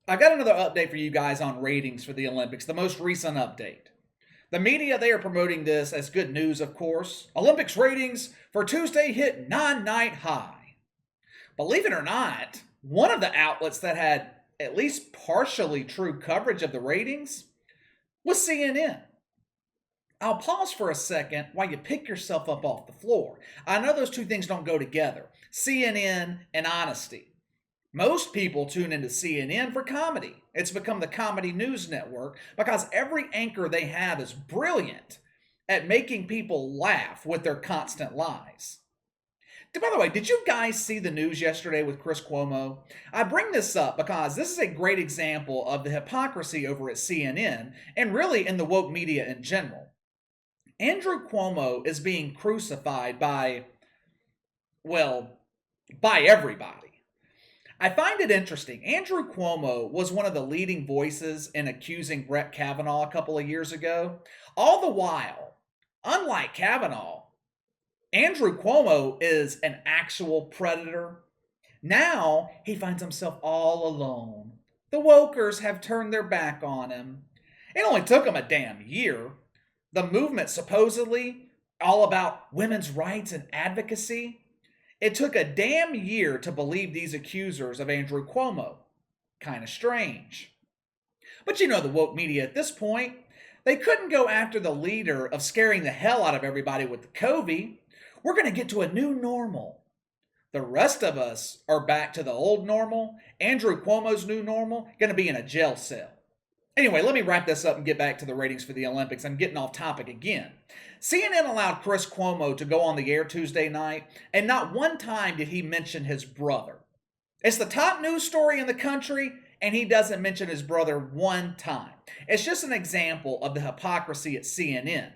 I got another update for you guys on ratings for the Olympics, the most recent update. The media, they are promoting this as good news, of course. Olympics ratings for Tuesday hit nine-night high. Believe it or not, one of the outlets that had at least partially true coverage of the ratings was CNN. I'll pause for a second while you pick yourself up off the floor. I know those two things don't go together, CNN and honesty. Most people tune into CNN for comedy. It's become the comedy news network because every anchor they have is brilliant at making people laugh with their constant lies. By the way, did you guys see the news yesterday with Chris Cuomo? I bring this up because this is a great example of the hypocrisy over at CNN and really in the woke media in general. Andrew Cuomo is being crucified well, by everybody. I find it interesting. Andrew Cuomo was one of the leading voices in accusing Brett Kavanaugh a couple of years ago. All the while, unlike Kavanaugh, Andrew Cuomo is an actual predator. Now he finds himself all alone. The wokers have turned their back on him. It only took him a damn year. The movement, supposedly all about women's rights and advocacy, it took a damn year to believe these accusers of Andrew Cuomo. Kind of strange. But you know the woke media at this point, they couldn't go after the leader of scaring the hell out of everybody with the COVID. We're going to get to a new normal. The rest of us are back to the old normal. Andrew Cuomo's new normal, going to be in a jail cell. Anyway, let me wrap this up and get back to the ratings for the Olympics. I'm getting off topic again. CNN allowed Chris Cuomo to go on the air Tuesday night, and not one time did he mention his brother. It's the top news story in the country, and he doesn't mention his brother one time. It's just an example of the hypocrisy at CNN.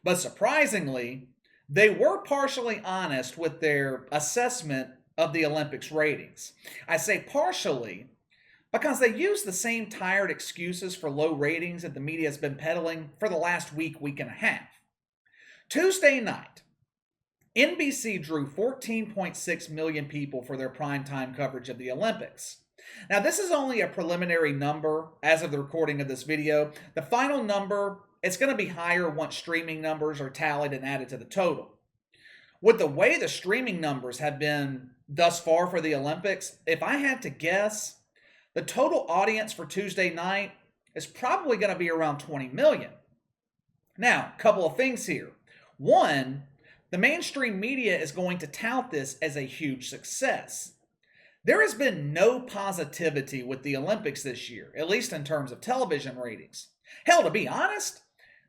But surprisingly, they were partially honest with their assessment of the Olympics ratings. I say partially because they use the same tired excuses for low ratings that the media has been peddling for the last week and a half. Tuesday night, NBC drew 14.6 million people for their primetime coverage of the Olympics. Now, this is only a preliminary number as of the recording of this video. The final number, it's going to be higher once streaming numbers are tallied and added to the total. With the way the streaming numbers have been thus far for the Olympics, if I had to guess, the total audience for Tuesday night is probably going to be around 20 million. Now, a couple of things here. One, the mainstream media is going to tout this as a huge success. There has been no positivity with the Olympics this year, at least in terms of television ratings. Hell, to be honest,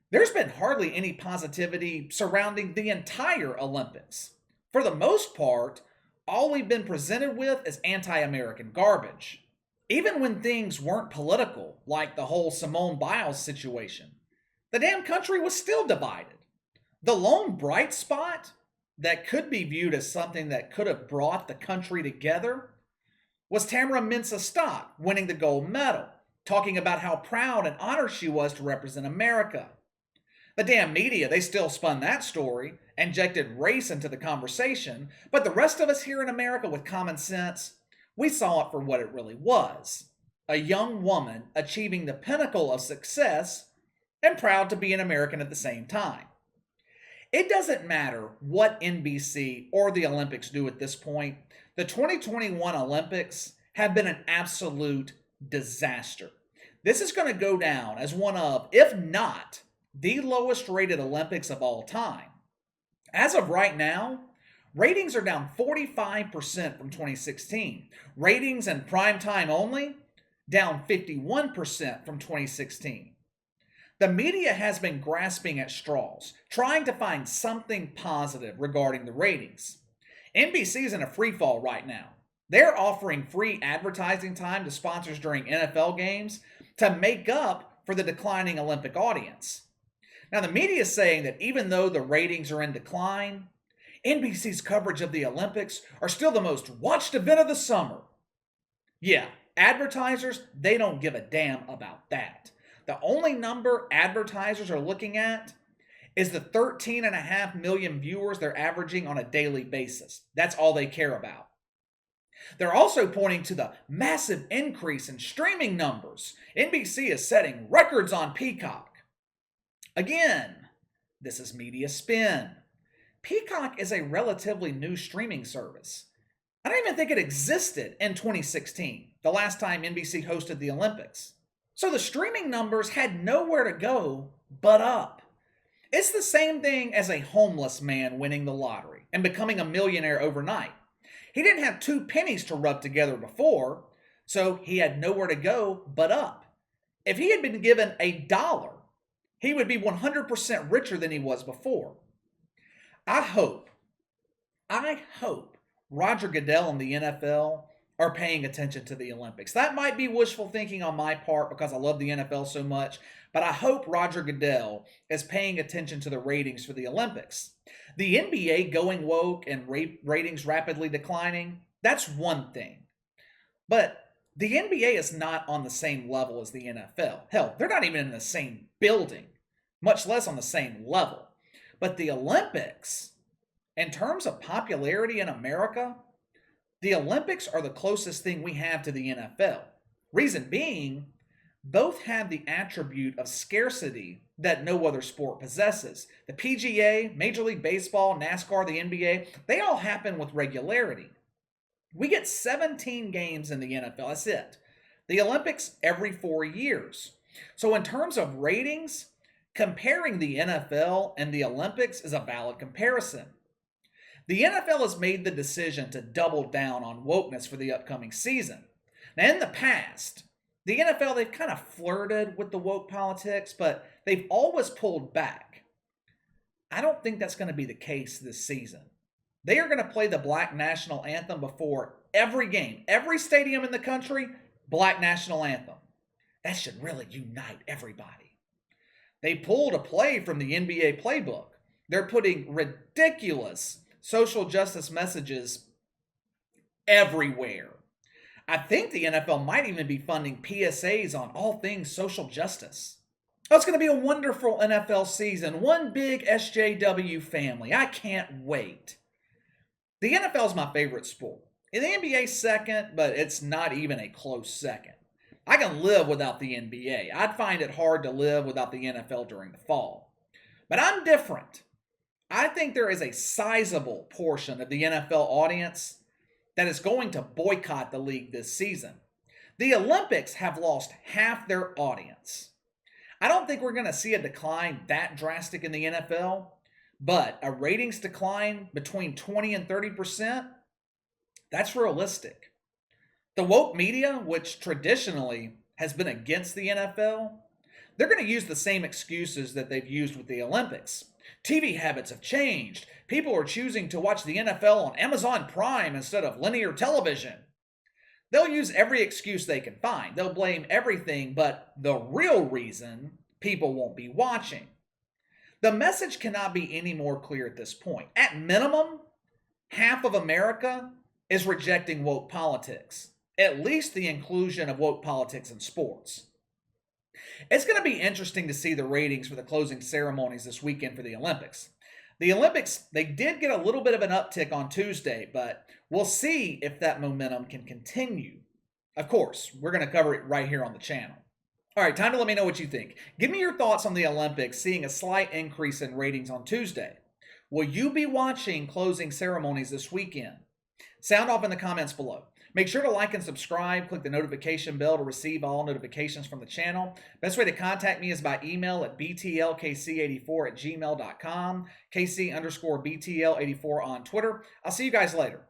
there's been hardly any positivity surrounding the entire Olympics. For the most part, all we've been presented with is anti-American garbage. Even when things weren't political, like the whole Simone Biles situation, the damn country was still divided. The lone bright spot that could be viewed as something that could have brought the country together was Tamara Mensah-Stock winning the gold medal, talking about how proud and honored she was to represent America. The damn media, they still spun that story, injected race into the conversation, but the rest of us here in America with common sense, we saw it for what it really was. A young woman achieving the pinnacle of success and proud to be an American at the same time. It doesn't matter what NBC or the Olympics do at this point. The 2021 Olympics have been an absolute disaster. This is going to go down as one of, if not, the lowest rated Olympics of all time. As of right now, ratings are down 45% from 2016. Ratings in primetime only, down 51% from 2016. The media has been grasping at straws, trying to find something positive regarding the ratings. NBC's in a free fall right now. They're offering free advertising time to sponsors during NFL games to make up for the declining Olympic audience. Now, the media is saying that even though the ratings are in decline, NBC's coverage of the Olympics are still the most watched event of the summer. Yeah, advertisers, they don't give a damn about that. The only number advertisers are looking at is the 13.5 million viewers they're averaging on a daily basis. That's all they care about. They're also pointing to the massive increase in streaming numbers. NBC is setting records on Peacock. Again, this is media spin. Peacock is a relatively new streaming service. I don't even think it existed in 2016, the last time NBC hosted the Olympics. So the streaming numbers had nowhere to go but up. It's the same thing as a homeless man winning the lottery and becoming a millionaire overnight. He didn't have 2 pennies to rub together before, so he had nowhere to go but up. If he had been given $1, he would be 100% richer than he was before. I hope Roger Goodell and the NFL are paying attention to the Olympics. That might be wishful thinking on my part because I love the NFL so much, but I hope Roger Goodell is paying attention to the ratings for the Olympics. The NBA going woke and ratings rapidly declining, that's one thing. But the NBA is not on the same level as the NFL. Hell, they're not even in the same building, much less on the same level. But the Olympics, in terms of popularity in America, the Olympics are the closest thing we have to the NFL. Reason being, both have the attribute of scarcity that no other sport possesses. The PGA, Major League Baseball, NASCAR, the NBA, they all happen with regularity. We get 17 games in the NFL, that's it. The Olympics every 4 years. So in terms of ratings, comparing the NFL and the Olympics is a valid comparison. The NFL has made the decision to double down on wokeness for the upcoming season. Now, in the past, the NFL, they've kind of flirted with the woke politics, but they've always pulled back. I don't think that's going to be the case this season. They are going to play the Black National Anthem before every game. Every stadium in the country, Black National Anthem. That should really unite everybody. They pulled a play from the NBA playbook. They're putting ridiculous social justice messages everywhere. I think the NFL might even be funding PSAs on all things social justice. Oh, it's going to be a wonderful NFL season. One big SJW family. I can't wait. The NFL is my favorite sport. The NBA second, but it's not even a close second. I can live without the NBA. I'd find it hard to live without the NFL during the fall. But I'm different. I think there is a sizable portion of the NFL audience that is going to boycott the league this season. The Olympics have lost half their audience. I don't think we're going to see a decline that drastic in the NFL, but a ratings decline between 20 and 30%, that's realistic. The woke media, which traditionally has been against the NFL, they're going to use the same excuses that they've used with the Olympics. TV habits have changed. People are choosing to watch the NFL on Amazon Prime instead of linear television. They'll use every excuse they can find. They'll blame everything but the real reason people won't be watching. The message cannot be any more clear at this point. At minimum, half of America is rejecting woke politics, at least the inclusion of woke politics in sports. It's going to be interesting to see the ratings for the closing ceremonies this weekend for the Olympics. The Olympics, they did get a little bit of an uptick on Tuesday, but we'll see if that momentum can continue. Of course, we're going to cover it right here on the channel. All right, time to let me know what you think. Give me your thoughts on the Olympics seeing a slight increase in ratings on Tuesday. Will you be watching closing ceremonies this weekend? Sound off in the comments below. Make sure to like and subscribe. Click the notification bell to receive all notifications from the channel. Best way to contact me is by email at btlkc84@gmail.com, KC_BTL84 on Twitter. I'll see you guys later.